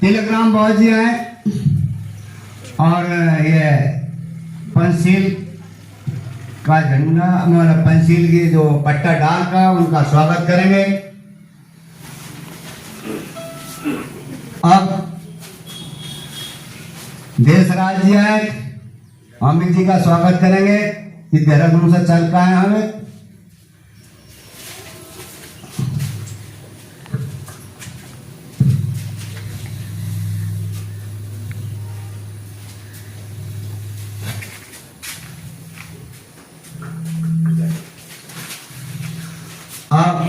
तिलकराम बाबा जी हैं और ये पंचशील का झंडा मतलब पंचशील की जो पट्टा डाल का उनका स्वागत करेंगे। अब देश राज्य है अमित जी का स्वागत करेंगे। इस देहरादून से चल का है हमें। अब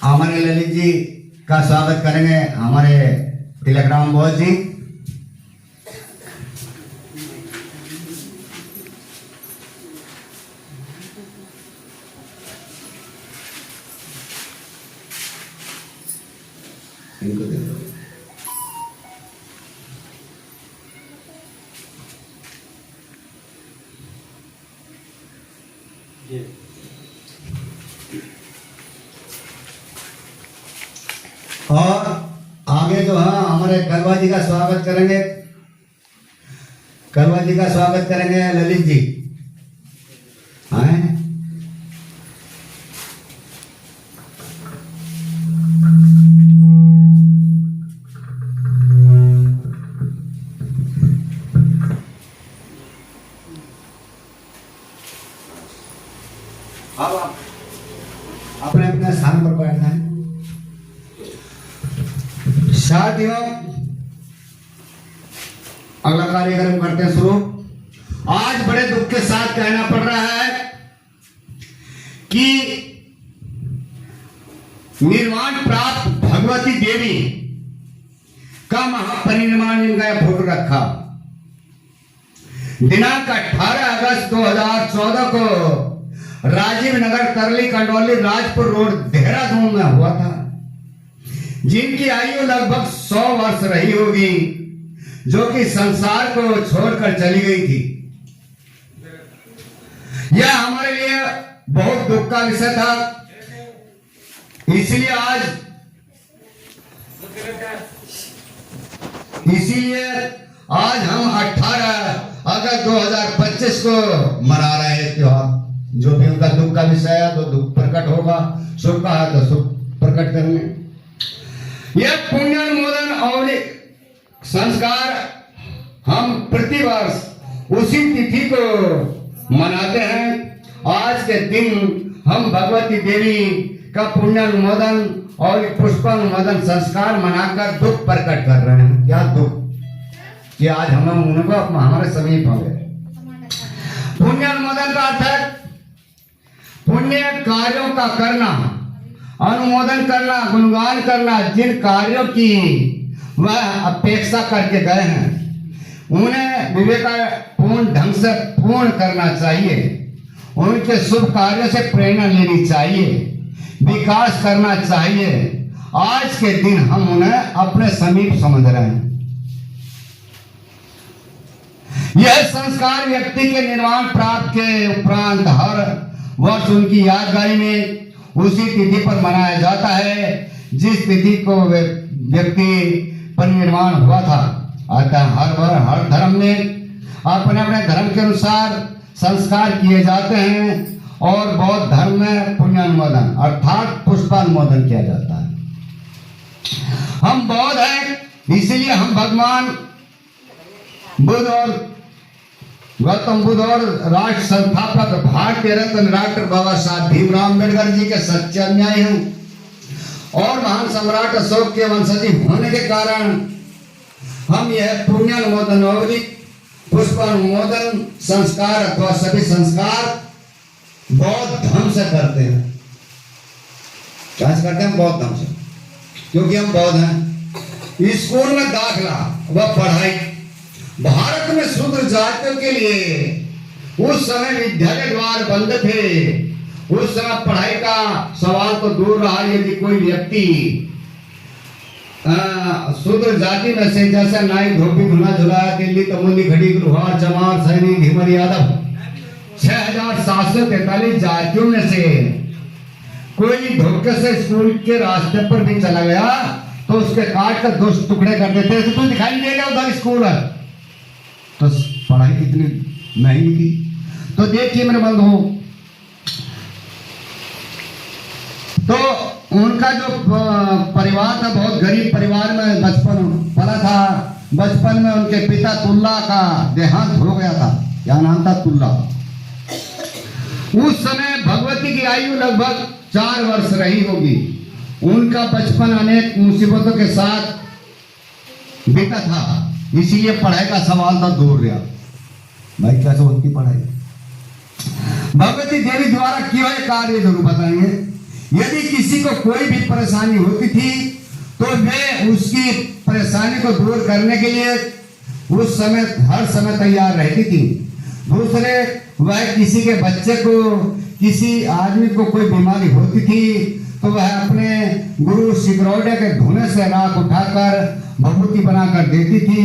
हमारे ललित जी का स्वागत करेंगे हमारे तिलकराम बोस जी। इनको दे दो। और आगे जो है हमारे कलवा जी का स्वागत करेंगे। कलवा जी का स्वागत करेंगे ललित जी। हैं? अब आप अपने अपने स्थान पर बैठना है। साथियों अगला कार्यक्रम करते हैं शुरू। आज बड़े दुख के साथ कहना पड़ रहा है कि निर्वाण प्राप्त भगवती देवी का महापरिनिर्वाण इनका फोटो रखा। दिनांक 18 अगस्त 2014 को राजीव नगर तरली कंडौली राजपुर रोड देहरादून में हुआ था। जिनकी आयु लगभग 100 वर्ष रही होगी, जो कि संसार को छोड़कर चली गई थी। यह हमारे लिए बहुत दुख का विषय था। इसीलिए आज हम 18 अगस्त 2025 को मना रहे हैं त्योहार। जो भी उनका दुख का विषय है तो दुख प्रकट होगा, सुख का है तो सुख प्रकट करेंगे। यह पुण्यानुमोदन और संस्कार हम प्रतिवर्ष उसी तिथि को मनाते हैं। आज के दिन हम भगवती देवी का पुण्यानुमोदन और पुष्पानुमोदन संस्कार मनाकर दुख प्रकट कर रहे हैं। क्या दुख कि आज हम उनको हमारे समीप हो गए। पुण्यानुमोदन का अर्थ है पुण्य कार्यों का करना, अनुमोदन करना, गुणगान करना। जिन कार्यों की वह अपेक्षा करके गए हैं उन्हें विवेकपूर्ण ढंग से पूर्ण करना चाहिए। उनके शुभ कार्यों से प्रेरणा लेनी चाहिए, विकास करना चाहिए। आज के दिन हम उन्हें अपने समीप समझ रहे हैं। यह संस्कार व्यक्ति के निर्वाण प्राप्त के उपरांत हर वर्ष उनकी यादगारी में उसी तिथि पर मनाया जाता है जिस तिथि को व्यक्ति परिनिर्वाण हुआ था। अतः हर धर्म में अपने अपने धर्म के अनुसार संस्कार किए जाते हैं और बौद्ध धर्म में पुण्यानुमोदन अर्थात पुष्पानुमोदन किया जाता है। हम बौद्ध हैं, इसलिए हम भगवान बुद्ध और गौतम बुद्ध और राष्ट्र संस्थापक भारतीय रत्न डॉक्टर बाबा साहब भीमराव अम्बेडकर जी के सच्चे अनुयायी हैं और महान सम्राट अशोक के वंशजी होने के कारण हम यह पुण्यानुमोदन और पुष्पानुमोदन संस्कार अथवा सभी संस्कार बौद्ध धर्म से करते हैं। क्या करते हैं? बौद्ध धर्म से, क्योंकि हम बौद्ध हैं। स्कूल में दाखिला व पढ़ाई भारत में शूद्र जातियों के लिए उस समय विद्यालय द्वार बंद थे। उस समय पढ़ाई का सवाल तो दूर रहा। यदि कोई व्यक्ति शूद्र जाति में से जैसे नाई धोबी धुना झुलाया दिल्ली तमोली घड़ी गुरुहार चमार सैनी धीमर यादव 6743 जातियों में से कोई धोखे से स्कूल के रास्ते पर भी चला गया तो उसके काट कर 2 टुकड़े कर देते तो तुझे दिखाई नहीं देगा उधर स्कूल है। तो पढ़ाई कितनी महंगी थी। तो देखिए मेरे बंधुओं, तो उनका जो परिवार था बहुत गरीब परिवार में बचपन पला था। बचपन में उनके पिता तुल्ला का देहांत हो गया था। क्या नाम था? तुल्ला। उस समय भगवती की आयु लगभग 4 वर्ष रही होगी। उनका बचपन अनेक मुसीबतों के साथ बीता था, इसीलिए पढ़ाई का सवाल था दूर रहा। भाई कैसे होती पढ़ाई? भगवती देवी द्वारा किए हुए कार्य जरूर बताएंगे। यदि किसी को कोई भी परेशानी होती थी तो वे उसकी परेशानी को दूर करने के लिए उस समय हर समय तैयार रहती थी। दूसरे, वह किसी के बच्चे को, किसी आदमी को कोई बीमारी होती थी तो वह अपने गुरु शिकरौडे के धुने से राख उठाकर भभूति बनाकर देती थी,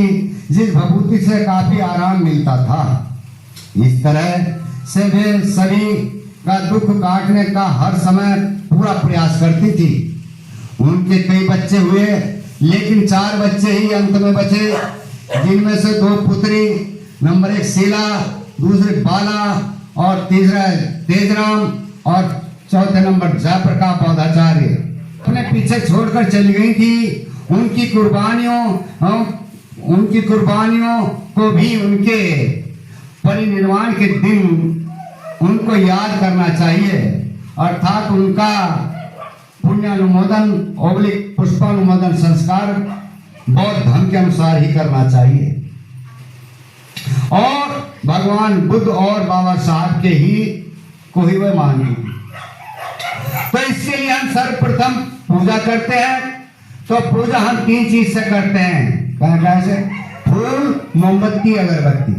जिस भभूति से काफी आराम मिलता था। इस तरह से वे सभी का दुख काटने का हर समय पूरा प्रयास करती थी। उनके कई बच्चे हुए, लेकिन 4 बच्चे ही अंत में बचे, जिनमें से 2 पुत्री, नंबर 1 शीला, दूसरे बाला और तीसरा तेजराम और चौथे नंबर जयप्रकाश पौधाचार्य अपने पीछे छोड़कर चली गई थी। उनकी कुर्बानियों को भी उनके परिनिर्वाण के दिन उनको याद करना चाहिए, अर्थात उनका पुण्यानुमोदन ओब्लिक पुष्पानुमोदन संस्कार बौद्ध धर्म के अनुसार ही करना चाहिए और भगवान बुद्ध और बाबा साहब के ही को ही वे मानिए। तो इसके लिए हम सर्वप्रथम पूजा करते हैं। तो पूजा हम 3 चीज से करते हैं। कैसे? फूल, मोमबत्ती, अगरबत्ती।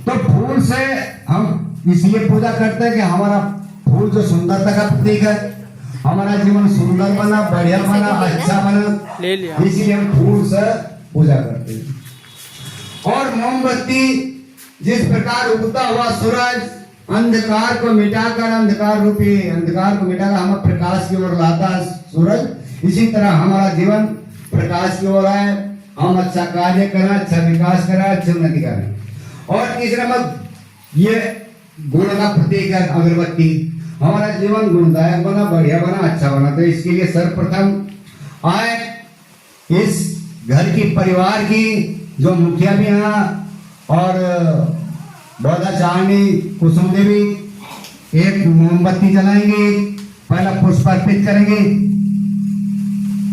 तो फूल से हम इसलिए पूजा करते हैं कि हमारा फूल जो सुंदरता का प्रतीक है, हमारा जीवन सुंदर बना, बढ़िया बना, अच्छा बना, इसलिए हम फूल से पूजा करते हैं। और मोमबत्ती, जिस प्रकार उगता हुआ सूरज अंधकार को मिटाकर हमें प्रकाश की ओर लाता है सूरज, इसी तरह हमारा जीवन प्रकाश की ओर है। हम अच्छा कार्य करें, अच्छा विकास करें, अच्छी उन्नति करें। और तीसरा मत ये गुण का प्रतीक है अगरबत्ती। हमारा जीवन गुणदायक बना, बढ़िया बना, अच्छा बना। तो इसके लिए सर्वप्रथम आए इस घर की परिवार की जो मुखिया भी हैं और बौद्धाचार्य कुसुम देवी एक मोमबत्ती जलाएंगे, पहला पुष्प अर्पित करेंगे,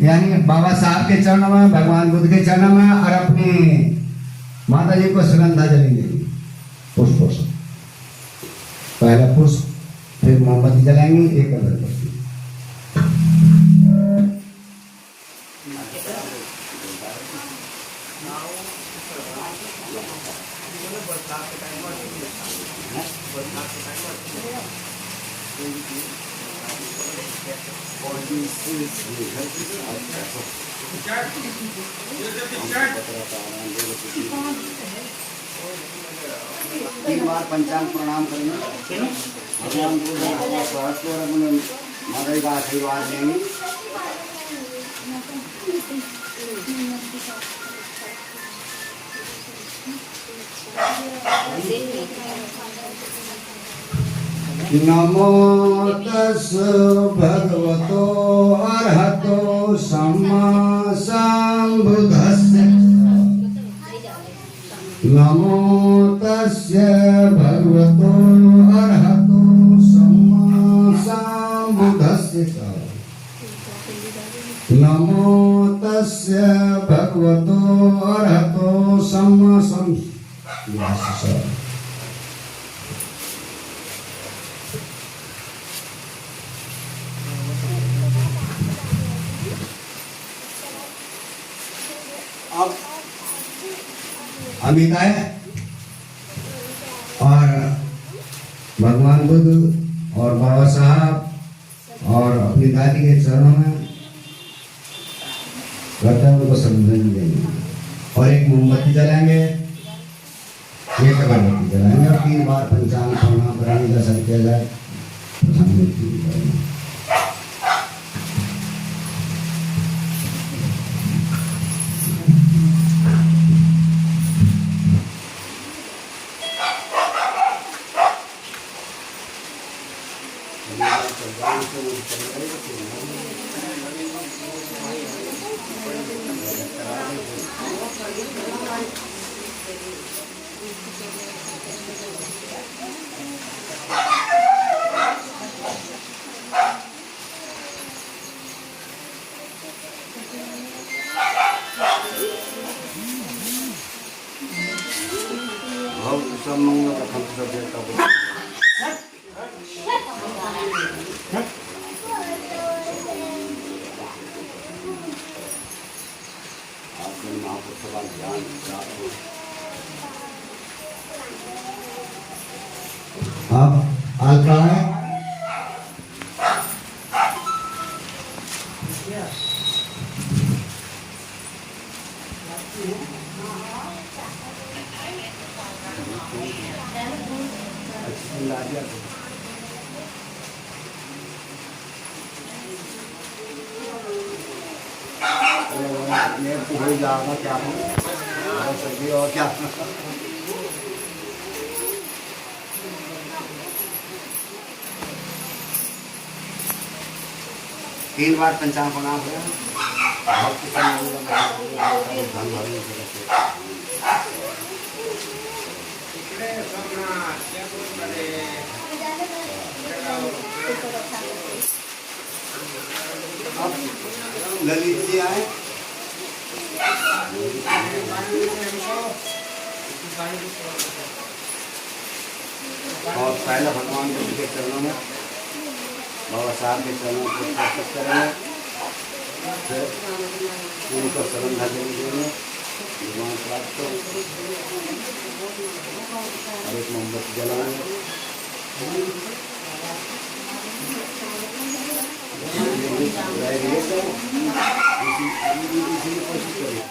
यानी बाबा साहब के चरणों में, भगवान बुद्ध के चरणों में, और अपनी माता जी को सुगंधा जलेंगे पुष्पों से। पहला पुष्प, फिर मोमबत्ती जलाएंगे, एक अगरबत्ती। एक बार पंचांग प्रणाम करेंगे, भगवान को स्वास्थ्य और अपने माता का आशीर्वाद लेंगे। नमो तस् भगवतो अरहतो सम्मा सम्बुद्धस्य। नमो तस्य भगवतो अरहतो सम्मा सम्बुद्धस्य। नमो तस्य भगवतो अरहतो सम्मा सम्बुद्धस्य। अब अमिता है और भगवान बुद्ध और बाबा साहब और अपनी दादी के चरणों में कर्तव्य को श्रद्धांजलि देंगे और एक मोमबत्ती जलाएंगे, एक अगरबत्ती जलाएंगे और 3 बार पंचांग प्रणाम कराने का संग किया जाए। सब मंगल रखंतु सब देवता बुद्धान। आपने महापुरुष का ज्ञान आप अल्पराय हो जाएगा क्या सब्जी और क्या। तीन बार पंचांग प्रणाम करें। ललित जी आए और पहला भगवान बुद्ध के चरणों में बाबा साहब के चरणों को प्रस्तुत करेंगे। फिर उनको श्रद्धा देंगे भगवान प्राप्त और एक मोमबत्ती जलाएंगे। कोशिश करिए।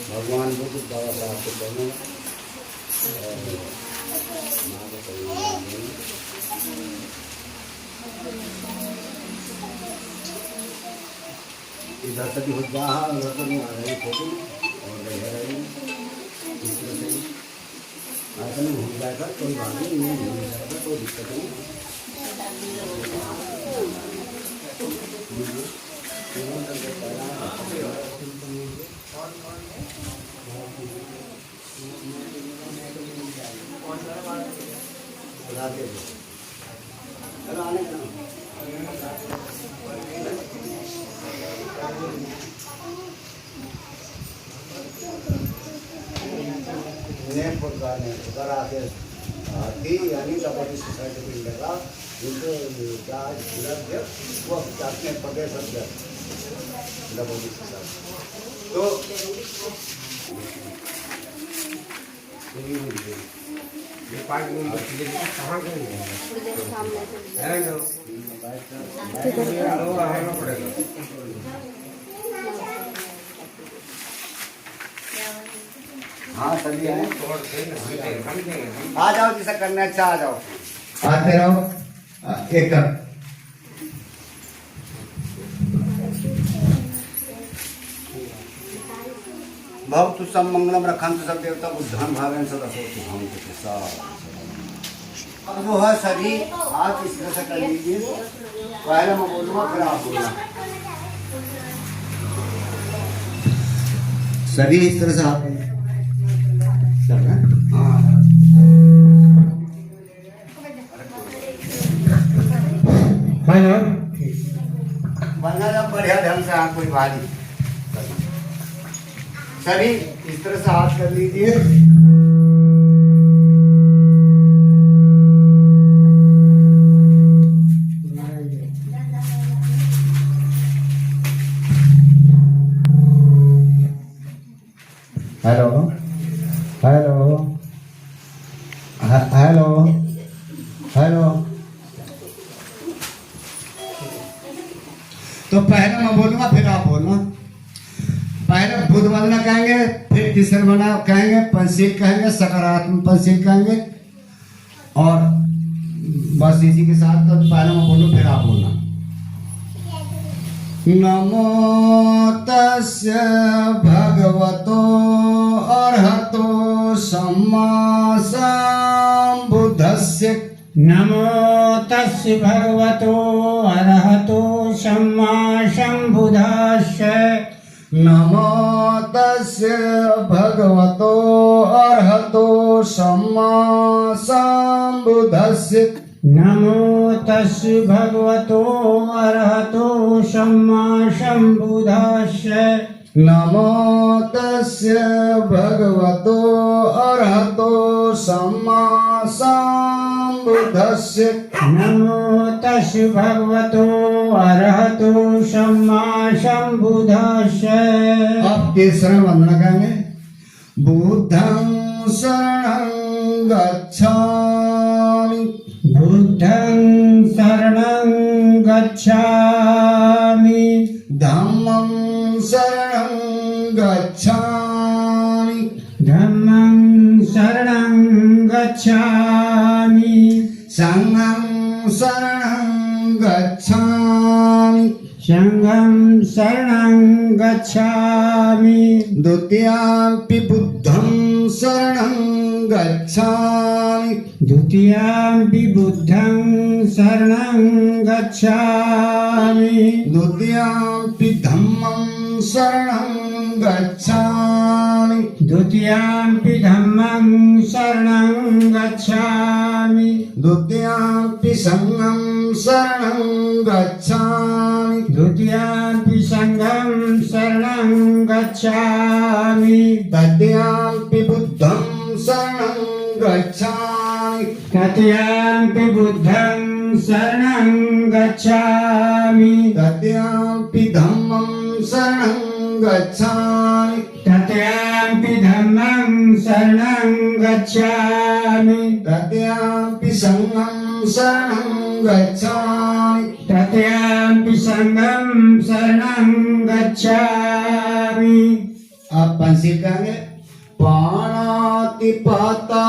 भगवान बुद्ध बाबा साहब के चरणों इधर से भी हो रहा है, उधर से नहीं आ रही फोटो और रह रही इस तरह से ऐसा नहीं हो जाएगा। कोई बात नहीं हो जाएगा, कोई दिक्कत नहीं। यानी कबड्डी सोसाइटी में लगा उनको वो अपने प्रदेश तो हाँ सभी आए, आ जाओ जैसा करना अच्छा आ जाओ, आते रहो। एक भवतु सब मंगलम रखंतु सब देवता बुद्धान भावेन सदा सोतु हम के साथ। अब जो है सभी हाथ इस तरह से कर लीजिए। पहले मैं बोलूँगा फिर आप बोलना। सभी इस तरह से हाथ बना जब बढ़िया ढंग से आप कोई भारी सभी इस तरह से हाथ कर लीजिए। Hello hello hello hello. तो पहले मैं बोलूंगा फिर आप बोलना। पहले बुद्ध वंदना कहेंगे, फिर तीसरा वंदना कहेंगे, पंचशील कहेंगे, सकारात्मक पंचशील कहेंगे और बस इसी के साथ। तो पहले मैं बोलूं फिर आप बोलना। नमो तस्य भगवतो अरहतो सम्मा सम्बुद्धस्य। नमो तस्य भगवतो अरहतो सम्मा सम्बुद्धस्य। नमो तस्य भगवतो अर्हतो सम्मा सम्बुद्धस्य नमो तस्य भगवतो अरहतो सम्मा सम्बुद्धस्य नमो तस्य भगवतो अर्हतो सम्मा सम्बुद्धस्य नमो तस्य भगवतो अरहतो सम्मा सम्बुद्धस्य। अब तीसरा वंदना कहेंगे। बुद्धं शरणं गच्छामि बुद्धं शरणं गच्छामि धम्मं शरणं गच्छामि धम्मं शरणं गच्छामि संघं शरणं गच्छामि संघं शरणं गच्छामि द्वितीयंपि बुद्धं शरणं गच्छामि द्वितीयंपि बुद्धं शरणं गच्छामि द्वितीयंपि धम्मं शरणं गच्छामि द्वितीयंपि धम्मं शरणं गच्छामि द्वितीयंपि संघं शरणं गच्छामि द्वितीयंपि संघं शरणं गच्छामि तृतीयंपि बुद्धं शरणं गच्छामि तृतीयंपि बुद्धं शरणं गच्छामि तृतीयंपि धम्मं शरणं गच्छामि तृतीयंपि धम्मं शरणं गच्छामि तृतीयंपि संघं शरणं गच्छामि तृतीयंपि संघं शरणं गच्छामि। आप पंक्ति कहेंगे। पाणातिपाता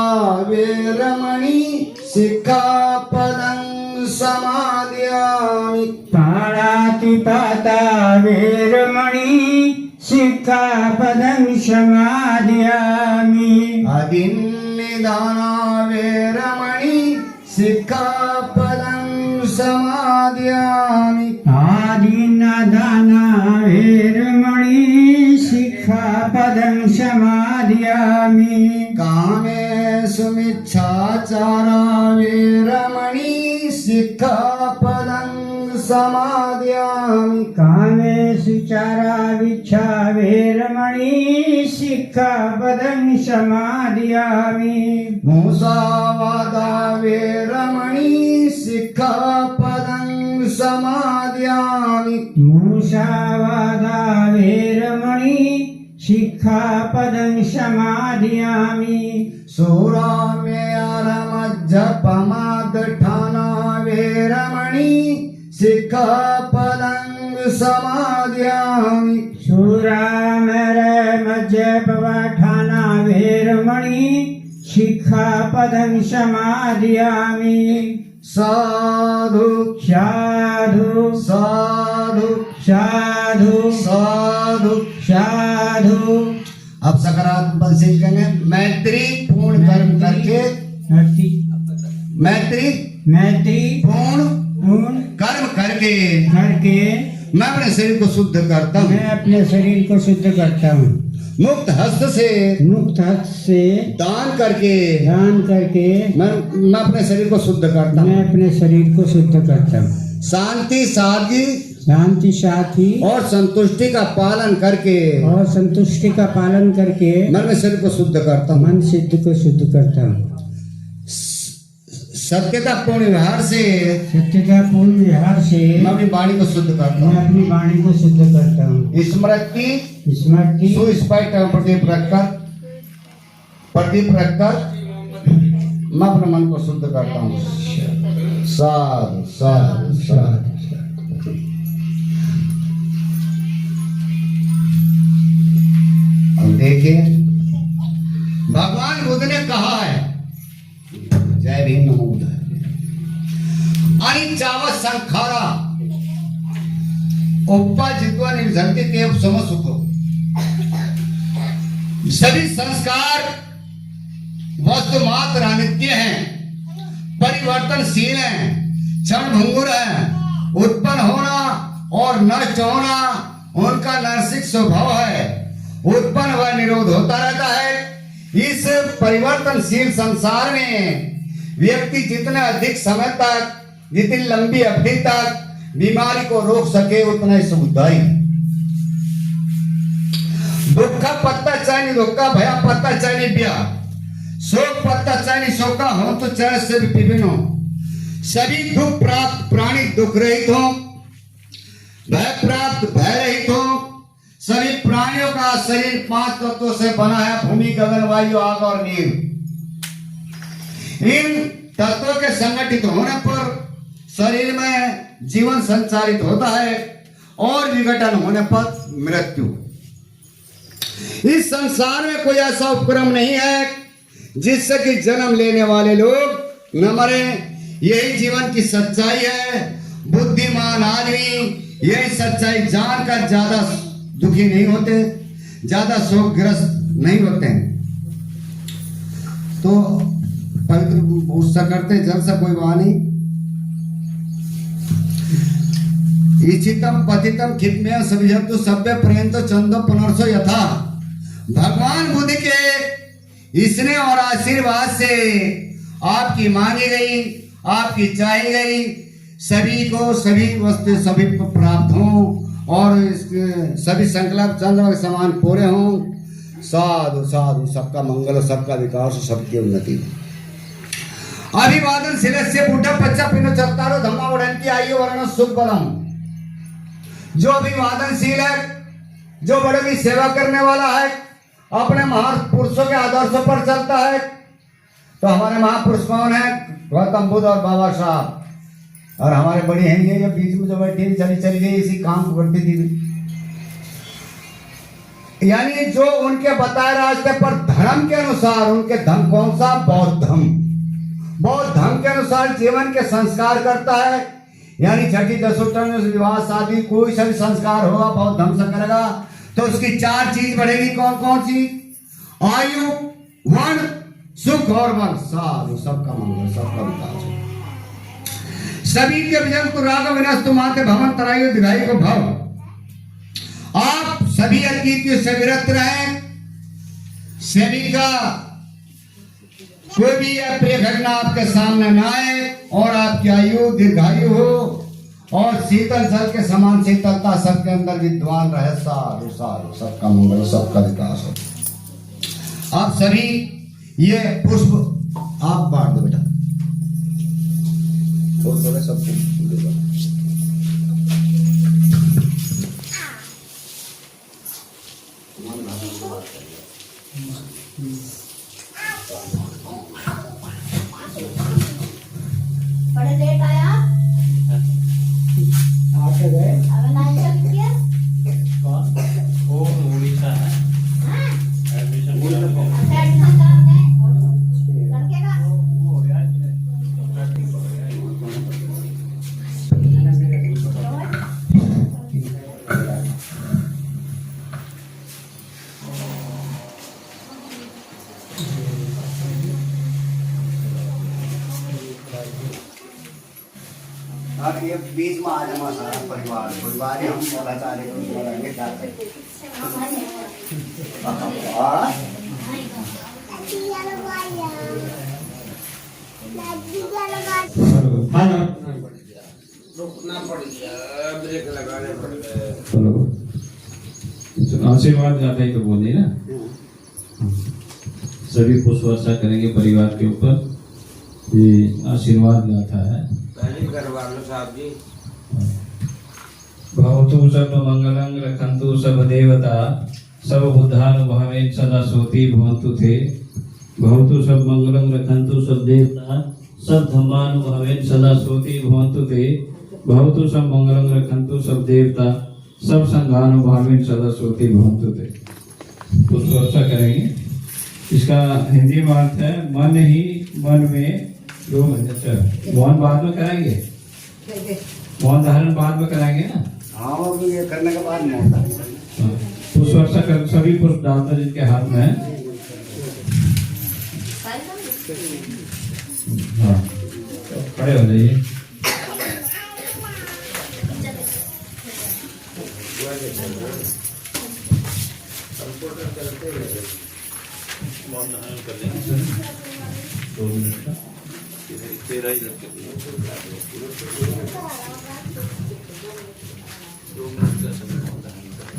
वेरमणि सिक्खापदं समादयामि पाणातिपाता वेरमणि सिक्खापदं समादयामि अदिन्निदाना वेरमणि सिक्खापदं समादयामि आदिन्नदाना वेरमणि सिक्खापदं समादयामि कामेषु मिच्छाचारा वेरमणि सिक्खापदं समादयामि कामेषु चाराविच्छा वेरमणि सिक्खापदं समादयामि मुसावादा वेरमणि सिक्खापदं समादयामि मुसावादा वेरमणि सिक्खापदं समादयामि सूरामेरमज्जपमादठाना वेरमणि सिक्खापदं समादयामि शूरामरमज्जपमादठाना वेरमणि सिक्खापदं समादयामि साधु साधु साधु साधु साधु साधु। अब सकारात्मक से कहेंगे। मैत्री पूर्ण कर्म करके मैत्री मैत्री पूर्ण पूर्ण कर्म करके करके मैं अपने शरीर को शुद्ध करता हूँ। मैं अपने शरीर को शुद्ध करता हूँ मुक्त हस्त से मुक्त हाथ से दान करके दान करके मैं अपने शरीर को शुद्ध करता हूँ। मैं अपने शरीर को शुद्ध करता हूँ शांति सादगी शांति साथी और संतुष्टि का पालन करके और संतुष्टि का पालन करके मैं अपने शरीर को शुद्ध करता हूँ। मन सिद्ध को शुद्ध करता हूँ सत्यता पूर्ण व्यवहार से सत्यता पूर्ण व्यवहार से मैं अपनी वाणी को शुद्ध करता मैं हूँ। अपनी वाणी को शुद्ध करता हूँ स्मृति स्मृति सुस्पष्ट एवं प्रदीप रखकर मैं अपने मन को शुद्ध करता हूँ। साधु साधु साधु। अब देखिए भगवान बुद्ध ने कहा है, जय भीम नमो बुद्धाय, अनिचावत संखारा उपजित्वा निर्धनते तेव समसुखो। सभी संस्कार वस्तु मात्र अनित्य हैं, परिवर्तनशील हैं, क्षण भंगुर हैं। उत्पन्न होना और नष्ट होना उनका नैसर्गिक स्वभाव है। उत्पन्न व निरोध होता रहता है। इस परिवर्तनशील संसार में व्यक्ति जितना अधिक समय तक, जितनी लंबी अवधि तक बीमारी को रोक सके उतना ही सुखदायी। दुख पत्ता चाहिए दुख, भया पत्ता चाहिए ब्या, शोक पत्ता चाहिए शोका हो तो चाहे से विभिन्न हो। सभी दुख प्राप्त प्राणी दुख रहित हो, भय प्राप्त भय रहित हो। सभी प्राणियों का शरीर 5 तत्वों से बना है, भूमि गगन वायु आग और नीर। इन तत्वों के संगठित होने पर शरीर में जीवन संचालित होता है और विघटन होने पर मृत्यु। इस संसार में कोई ऐसा उपक्रम नहीं है जिससे कि जन्म लेने वाले लोग न मरे। यही जीवन की सच्चाई है। बुद्धिमान आदमी यही सच्चाई जानकर ज्यादा दुखी नहीं होते, ज्यादा शोकग्रस्त नहीं होते हैं। तो पवित्र उससे करते जल से कोई वाणी इचितम पतितम खिप्मेय सविजतु सभ्य पर्यंतो चंदो पुनर्सो यथा। भगवान बुद्ध के स्नेह और आशीर्वाद से आपकी मांगी गई, आपकी चाही गई सभी को सभी वस्तु सभी को प्राप्त हों और सभी संकल्प चंद्र के समान पूरे हों। साधु साधु, सबका मंगल, सबका विकास, सबकी उन्नति। अभिवादन शिरस्य बुढ़ा बच्चा पिनो चत्तारो धम्मा उड़ंती आयु वर्ण सुख बलम। जो अभिवादनशील है, जो बड़े की सेवा करने वाला है, अपने महापुरुषों के आदर्शों पर चलता है। तो हमारे महापुरुष कौन है? गौतम बुद्ध और बाबा साहब। और हमारे बड़ी हैं ये बीच में जो बैठी चली गई इसी काम को करती थी। यानी जो उनके बताए रास्ते पर धर्म के अनुसार, उनके धर्म कौन सा? बौद्ध धर्म। बौद्ध धर्म के अनुसार जीवन के संस्कार करता है। यानी छठी दशोत्तर विवाह शादी कोई सा भी संस्कार होगा बौद्ध धर्म से करेगा तो उसकी 4 चीज बढ़ेगी। कौन कौन सी? आयु, वर्ण, सुख और बल। साधु, सबका मंगल, सबका विकास। सभी के विजन को राग विनस्तु माते भवन तरायु दिखाई को भव। आप सभी अतीत से विरत रहें। सभी का कोई भी अप्रिय घटना आपके सामने न आए और आपकी आयु दीर्घायु हो और शीतल जल के समान शीतलता सबके अंदर विद्वान रहे। साधु साधु, सबका मंगल, सबका विकास हो। आप सभी ये पुष्प आप बांट दो बेटा, थोड़े सब बड़े लेट आया आके गए। अब नाश्ता किया? वो उड़ीसा है। हाँ? एडमिशन किया है। अच्छा एडमिशन करा है लड़के का? हो गया है। प्रैक्टिस हो गया है। अब ये बीच में आ जाना सारा परिवार परिवार हम बोला चाह रहे हैं क्या करें। हाँ? आशीर्वाद गाता ही तो बोलिए ना। सभी पुष्प वर्षा करेंगे परिवार के ऊपर। ये आशीर्वाद गाथा है। भवतु सर्व मंगलं रखन्तु सब देवता सब बुद्धानुभावेन सदा सोती भवन्तु ते। भवतु सब मंगलं रखन्तु सब देवता सब धम्मानुभावेन सदा सोती भवन्तु ते। भवतु सब मंगलं रखन्तु सब देवता सब संघानुभावेन सदा सोती भवन्तु ते। पुष्प वर्षा करेंगे। इसका हिंदी में अर्थ है मन ही मन में दो मिनट। मौन बाद में कराएंगे, मौन धारण बाद में कराएंगे ना। हाँ, और ये करने के बाद नहीं होता। पुष्प वर्षा कर सभी पुष्प डालते जिनके हाथ में है। हाँ, तो खड़े हो जाइए। मौन धारण कर लेंगे सर 2 मिनट का तेरा ही रख 2 मिनट का समय मौन धारण करें।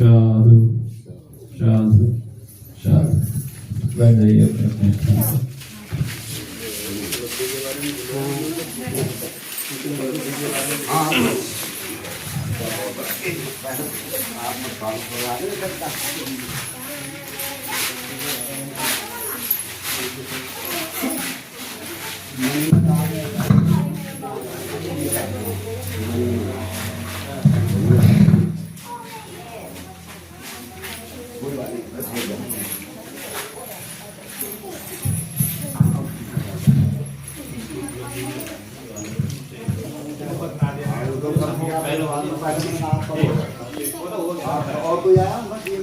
साधु साधु साधु बैठ जाइए अपने स्थान पर। और कोई आया बस ये